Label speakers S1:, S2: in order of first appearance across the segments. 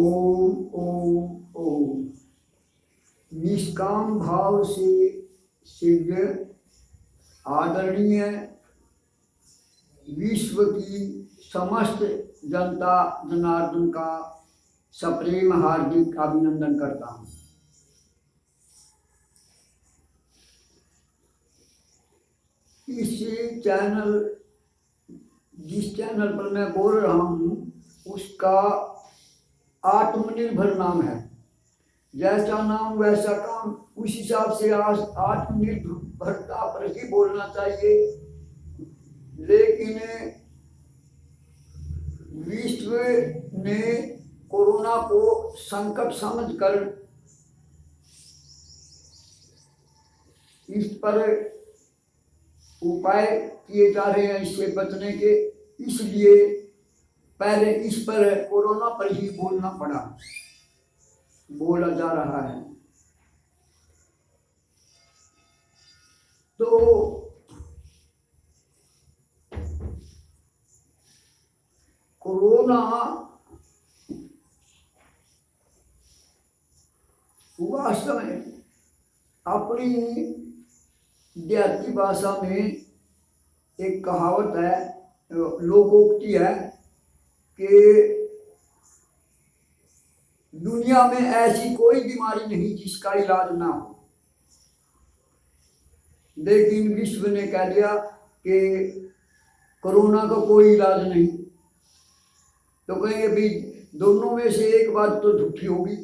S1: ओम ओम ओम। निष्काम भाव से शिव्य आदरणीय विश्व की समस्त जनता जनार्दन का सप्रेम हार्दिक अभिनंदन करता हूँ। इस चैनल जिस चैनल पर मैं बोल रहा हूँ उसका आत्मनिर्भर नाम है। जैसा नाम वैसा काम, उस हिसाब से आज आत्मनिर्भरता पर ही बोलना चाहिए। लेकिन विश्व ने कोरोना को संकट समझकर इस पर उपाय किए जा रहे हैं इससे बचने के, इसलिए पहले इस पर कोरोना पर ही बोला जा रहा है। तो कोरोना वास्तव में अपनी देहाती भाषा में एक कहावत है, लोकोक्ति है कि दुनिया में ऐसी कोई बीमारी नहीं जिसका इलाज ना हो। लेकिन विश्व ने कह दिया कि कोरोना का कोई इलाज नहीं। तो कहेंगे भी दोनों में से एक बात तो झूठी होगी।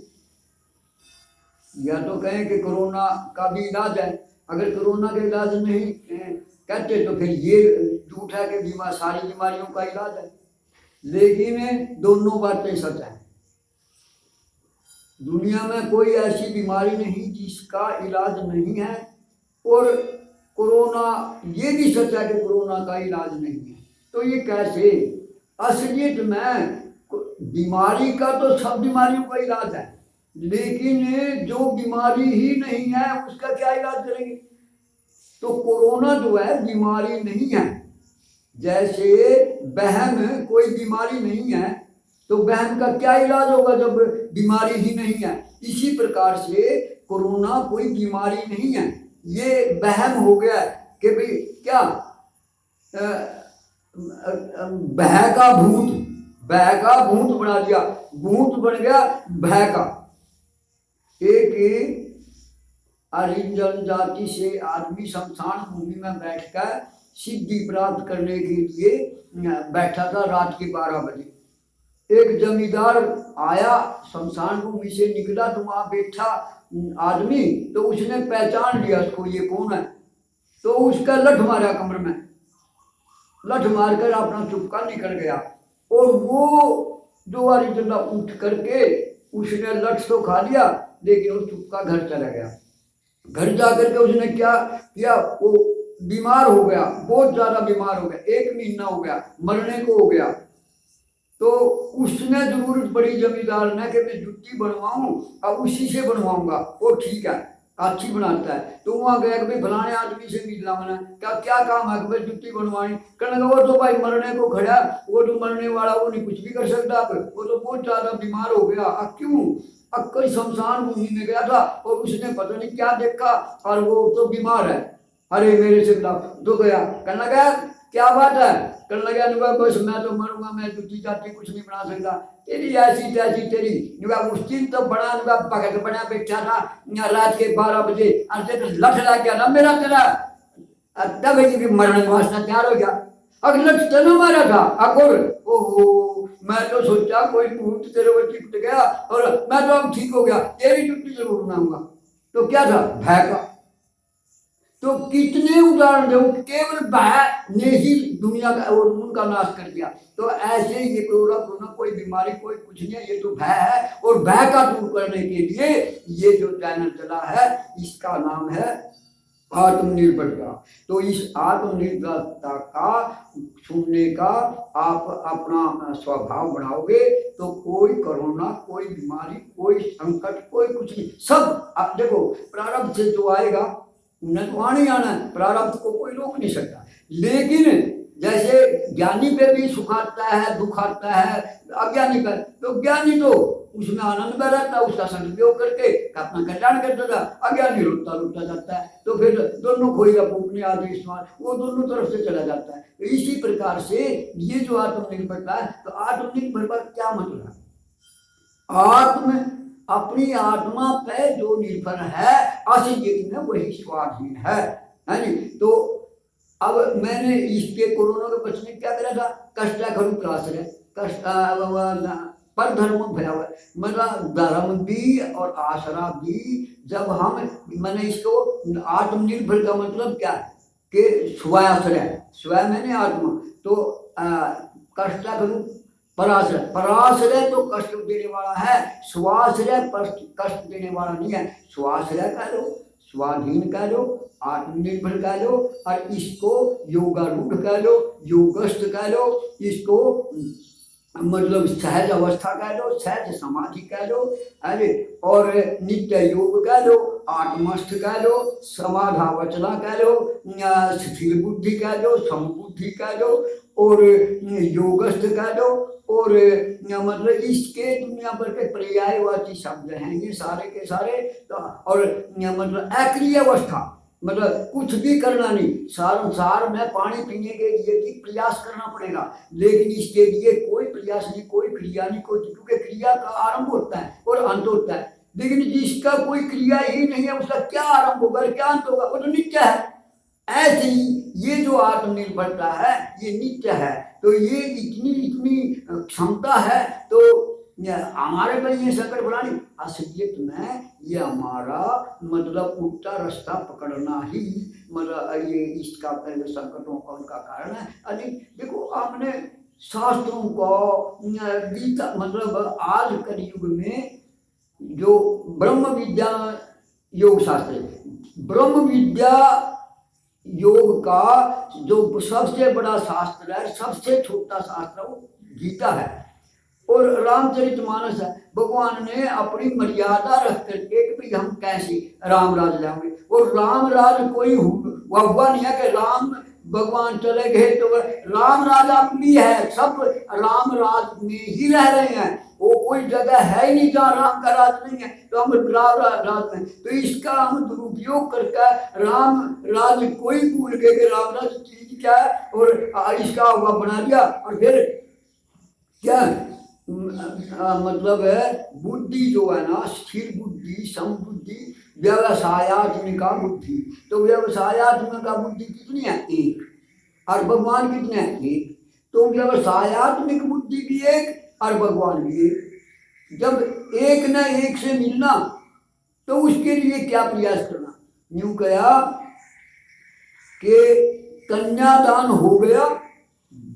S1: या तो कहें कि कोरोना का भी इलाज है, अगर कोरोना का इलाज नहीं कहते तो फिर ये झूठ है कि सारी बीमारियों का इलाज है। लेकिन दोनों बातें सच हैं। दुनिया में कोई ऐसी बीमारी नहीं जिसका इलाज नहीं है, और कोरोना ये भी सच है कि कोरोना का इलाज नहीं है। तो ये कैसे? असलियत में बीमारी का तो सब बीमारियों का इलाज है, लेकिन जो बीमारी ही नहीं है उसका क्या इलाज करेंगे? तो कोरोना जो है बीमारी नहीं है। जैसे वहम कोई बीमारी नहीं है, तो वहम का क्या इलाज होगा जब बीमारी ही नहीं है? इसी प्रकार से कोरोना कोई बीमारी नहीं है, ये वहम हो गया कि भाई क्या भय का भूत बना दिया, भूत बन गया भय का। एक हरिजन जाति से आदमी शमशान भूमि में बैठकर सिद्धि प्राप्त करने के लिए बैठा था। रात के 12 बजे एक जमींदार आया, शमशान भूमि से निकला तो वहां बैठा आदमी, तो उसने पहचान लिया उसको, ये कौन है। तो उसका लठ मारा कमर में, लठ मारकर अपना चुपका निकल गया। और वो जो हरिजन उठ करके उसने लठ तो खा लिया, लेकिन वो चुपका घर चला गया। घर जाकर के उसने क्या किया, वो बीमार हो गया, बहुत ज्यादा बीमार हो गया, 1 महीना हो गया, मरने को हो गया। तो उसने जरूरत पड़ी जमींदार ने कि मैं जुत्ती बनवाऊं, अब उसी से बनवाऊंगा, वो ठीक है, अच्छी बनाता है। तो वहां गया कि फलाने आदमी से मिलना मैंने, क्या काम है? कि भाई जुत्ती बनवानी। कहने लगा वो तो भाई मरने को खड़ा, वो तो मरने वाला, वो नहीं कुछ भी कर सकता, वो तो बहुत ज्यादा बीमार हो गया। अब क्यों? अब कोई शमशान भूमि में गया था और उसने पता नहीं क्या देखा, और वो तो बीमार है। अरे मेरे से तो गया, कहने लगा क्या बात है? कहने लगा बस मैं तो मरूंगा, मैं जुत्ती चाटी कुछ नहीं बना सकता। तेरी ऐसी तैसी तेरी उस दिन तो बड़ा भगत बना बैठा था रात के 12 बजे, तो लठ लग गया ना मेरा तेरा, तब मरने वास्ता तैयार हो गया। अगर लठ तेना मारा था अकुर, ओहो मैं तो सोचा कोई भूत तेरे को चिपट गया और मैं तो अब ठीक हो गया, तेरी जुत्ती जरूर बनाऊंगा। तो क्या था? भय का। तो कितने उदाहरण दो, केवल भय ने ही दुनिया का और उनका नाश कर दिया। तो ऐसे ये कोरोना कोई बीमारी कोई कुछ नहीं है, ये तो भय है। और भय का दूर करने के लिए ये जो चैनल चला है इसका नाम है आत्मनिर्भरता। तो इस आत्मनिर्भरता का सुनने का आप अपना स्वभाव बनाओगे तो कोई कोरोना, कोई बीमारी, कोई संकट, कोई कुछ नहीं। सब आप देखो, प्रारब्ध से जो आएगा उन्हें तो आने आना है, प्रारब्ध को कोई रोक नहीं सकता। लेकिन जैसे ज्ञानी पे भी सुख आता है, दुख आता है, अज्ञानी का, तो ज्ञानी तो उसमें आनंद में रहता है, उसका सदुपयोग करके अपना कल्याण कर देता। अज्ञानी लुटता जाता है, तो फिर दोनों खोई अपने आदेश वो दोनों तरफ से चला जाता है। तो इसी प्रकार से ये जो आत्मनिर्भरता है, तो आत्मनिर्भर क्या मतलब है? आत्म अपनी आत्मा पे जो निर्भर है असलियत में वही स्वाधीन है नहीं? तो अब मैंने इसके कोरोना के बचने क्या करा था? कष्टा खरु प्राश्रय कष्ट पर धर्म भयावह, मतलब धर्म भी और आसरा भी। जब हम मैंने इसको आत्मनिर्भर का मतलब क्या है कि स्वाश्रय, स्वयं मैंने आत्मा, तो कष्टा खरु पराश्रय, पराश्रय तो कष्ट देने वाला है, स्वाश्रय कष्ट देने वाला नहीं है। स्वाश्रय कह लो, स्वाधीन कह लो, आत्मनिर्भर कह लो, और इसको योगारूढ़ कह लो, योगस्थ कह लो, इसको मतलब सहज अवस्था कह लो, सहज समाधि कह लो, अरे और नित्य योग कह लो, आत्मस्थ कह लो, समाधावचना कह लो, स्थिर बुद्धि कह लो, समबुद्धि कह लो, और योगस्थ कह लो, और मतलब इसके दुनिया भर के पर्यायवाची शब्द हैं ये सारे के सारे। तो और मतलब अक्रिय अवस्था, मतलब कुछ भी करना नहीं, संसार में पानी पीने के लिए भी प्रयास करना पड़ेगा, लेकिन इसके लिए कोई प्रयास नहीं, कोई क्रिया नहीं, कोई, क्योंकि क्रिया का आरंभ होता है और अंत होता है। लेकिन जिसका कोई क्रिया ही नहीं है उसका क्या आरंभ होगा, क्या अंत होगा? वो तो नित्य है। ऐसे ही ये जो आत्मनिर्भरता है ये नित्य है। तो ये इतनी क्षमता है, तो हमारे पे ये संकट बनानी, असलियत में ये हमारा मतलब उल्टा रास्ता पकड़ना ही मतलब ये इसका संकटों का उनका कारण है। अरे देखो, आपने शास्त्रों को गीता मतलब आज कलयुग में जो ब्रह्म विद्या योग शास्त्र, ब्रह्म विद्या योग का जो सबसे बड़ा शास्त्र है, सबसे छोटा शास्त्र वो गीता है, और रामचरितमानस है। भगवान ने अपनी मर्यादा रख करके कि भाई हम कैसे राम राज लाएंगे, और राम राज कोई हुआ नहीं है कि राम भगवान चले गए तो राम राज अपनी है, सब राम राज में ही रह रहे हैं, वो कोई जगह है ही नहीं जहाँ राम का राज नहीं है, तो हम राम राज में, तो इसका हम दुरुपयोग करके राम राज कोई भूल गए कि राम राज चीज क्या है, और इसका हुआ बना दिया। और फिर क्या मतलब है, बुद्धि जो है ना, स्थिर बुद्धि, समबुद्धि, व्यवसायत्मिका बुद्धि। तो व्यवसायत्मिका बुद्धि कितनी है? एक। और भगवान कितने हैं? एक। तो व्यवसायत्मिक बुद्धि भी एक और भगवान भी एक। जब एक न एक से मिलना, तो उसके लिए क्या प्रयास करना? यूं कहा कि कन्यादान हो गया,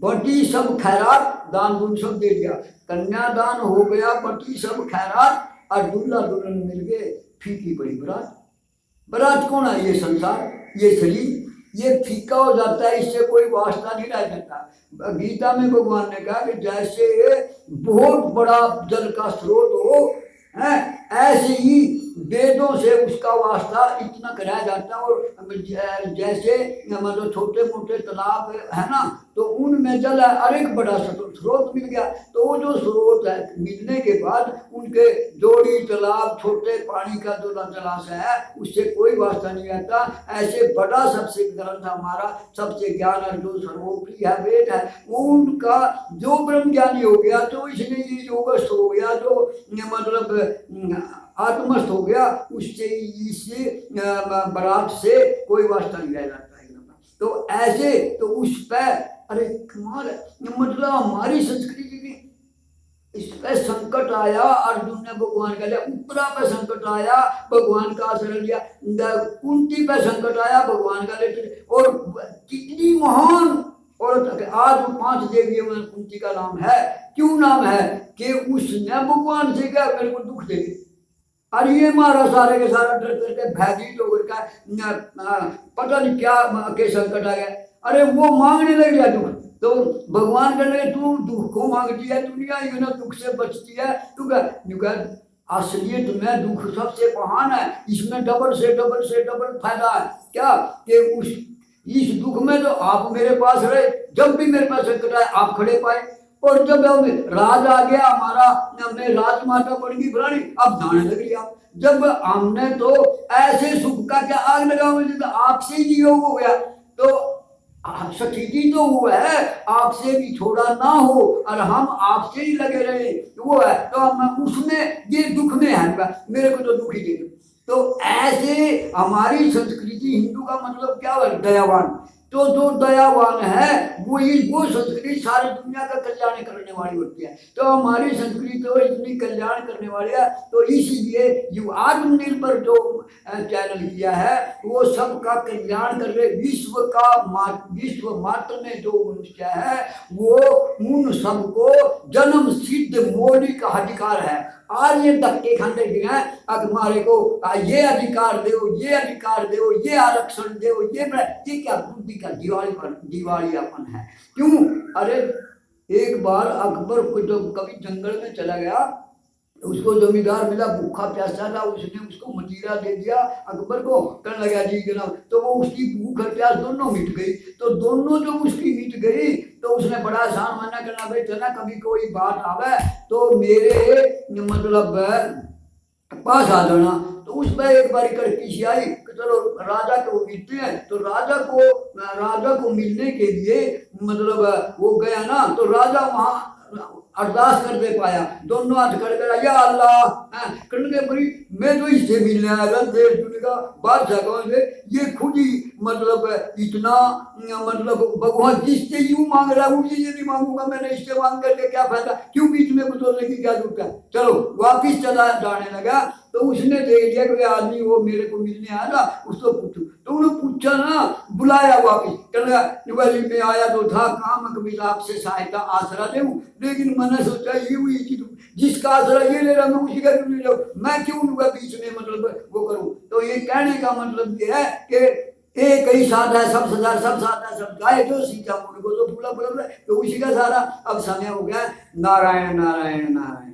S1: बटी सब खैरात, दान दुन सब दे दिया। कन्यादान हो गया, बटी सब खैरात, और दूल्हा दुल्हन मिल गए, फीकी पड़ी बरात। बरात कौन है? ये संसार, ये शरीर, ये फीका हो जाता है, इससे कोई वास्ता नहीं रह जाता। गीता में भगवान ने कहा कि जैसे बहुत बड़ा जल का स्रोत हो है, ऐसे ही वेदों से उसका वास्ता इतना कराया जाता है। और जैसे मतलब छोटे मोटे तालाब है ना, तो उनमें जल है, और एक बड़ा स्रोत मिल गया, तो वो जो स्रोत है मिलने के बाद उनके जोड़ी तालाब छोटे पानी का जो जलाशय है उससे कोई वास्ता नहीं आता। ऐसे बड़ा सबसे ग्रंथ हमारा, सबसे ज्ञान और जो सर्वोपरि है वेद है, उनका जो ब्रह्म ज्ञानी हो गया, तो इसलिए ये योगस्थ हो गया, जो मतलब आत्मस्थ हो गया, उससे इससे बरात से कोई वास्ता नहीं रह जाता है। तो ऐसे तो उस पर अरे कमाल है, मतलब हमारी संस्कृति में इस पे संकट आया, अर्जुन ने भगवान का लिया, उत्तरा पे संकट आया, भगवान का आश्रय लिया, कुंती पे संकट आया, भगवान का लेते, और कितनी महान औरत। आज 5 देवियों में कुंती का नाम है। क्यों नाम है? कि उसने भगवान से क्या मेरे को दुख दे, और ये मारा सारे के सारा डर करके भयभीत होकर का पता नहीं क्या के संकट आ गया। अरे वो मांगने लग गया दुख, तो भगवान कहने लगे तू दुख को मांगती है, दुनिया ही ना दुख से बचती है, तू क्या असलियत में दुख सबसे महान है, इसमें डबल से डबल फायदा है। क्या कि उस इस दुख में तो आप मेरे पास रहे, जब भी मेरे पास संकट आए आप खड़े पाए, और जब अब राज आ गया हमारा, हमने राजमाता बन गई फलानी, अब जाने लग रही आप। जब हमने तो ऐसे सुख का क्या आग लगाओ, तो आपसे ही योग हो गया, तो सतीति तो वो है आपसे भी छोड़ा ना हो और हम आपसे ही लगे रहे, वो है तो हम उसमें ये दुख में है, मेरे को तो दुख ही दे दो। तो ऐसे हमारी संस्कृति, हिंदू का मतलब क्या है, दयावान। तो जो दयावान है वो संस्कृति सारी दुनिया का कल्याण करने वाली होती है। तो हमारी संस्कृति तो इतनी कल्याण करने वाली है, तो इसीलिए जो आत्मनिर्भर जो चैनल किया है वो सबका कल्याण कर रहे। विश्व मात्र में जो मनुष्य है वो उन सबको जन्म सिद्ध मौलिक अधिकार है। आज ये धक्के खाते हैं हमारे को ये अधिकार दो, ये अधिकार दो, ये आरक्षण दो, ये क्या बुद्धि का दिवालियापन है। क्यों? अरे एक बार अकबर को जब कभी जंगल में चला गया, उसको जमींदार मिला भूखा प्यासा था, उसने उसको मजीरा दे दिया अकबर को, कहने लगा जी जनाब, तो वो उसकी भूख और प्यास दोनों मिट गई। तो दोनों जब उसकी मिट गई तो उसने बड़ा आसान माना, करना भाई चला कभी कोई बात आवे तो मेरे मतलब पास आ जाना। तो उसमें एक बार कड़की आई कि चलो राजा को मिलते हैं। तो राजा को मिलने के लिए मतलब वो गया ना, तो राजा वहां अरदास कर दे पाया, दोनों हाथ खड़े करा, या अल्लाह करने बड़ी मैं तो इससे मिलने आया देश दुनिया बादशाह कौन से, ये खुद ही मतलब इतना मतलब भगवान जिससे यूं मांग रहा है उसी से नहीं मांगूंगा, मैंने इससे मांग करके क्या फायदा, क्यों बीच में बदलने की क्या जरूरत है। चलो वापिस चला जाने लगा। तो उसने देख लिया कि आदमी वो मेरे को मिलने आया था, उसको पूछू। तो उन्होंने पूछा ना, बुलाया वापिस, कहने में आया तो था काम कभी आपसे सहायता आसरा दे, लेकिन मैंने सोचा ये हुई चीज जिसका आसरा ये ले रहा मैं उसी का क्यों ले जाऊँ, मैं क्यों उनका बीच में मतलब वो करूँ। तो ये कहने का मतलब ये है कि एक ही साथ है सब सजा, सब साथ है सब गाय, जो सीता मुझको तो पूरा तो उसी का सारा। अब समय हो गया। नारायण नारायण नारायण।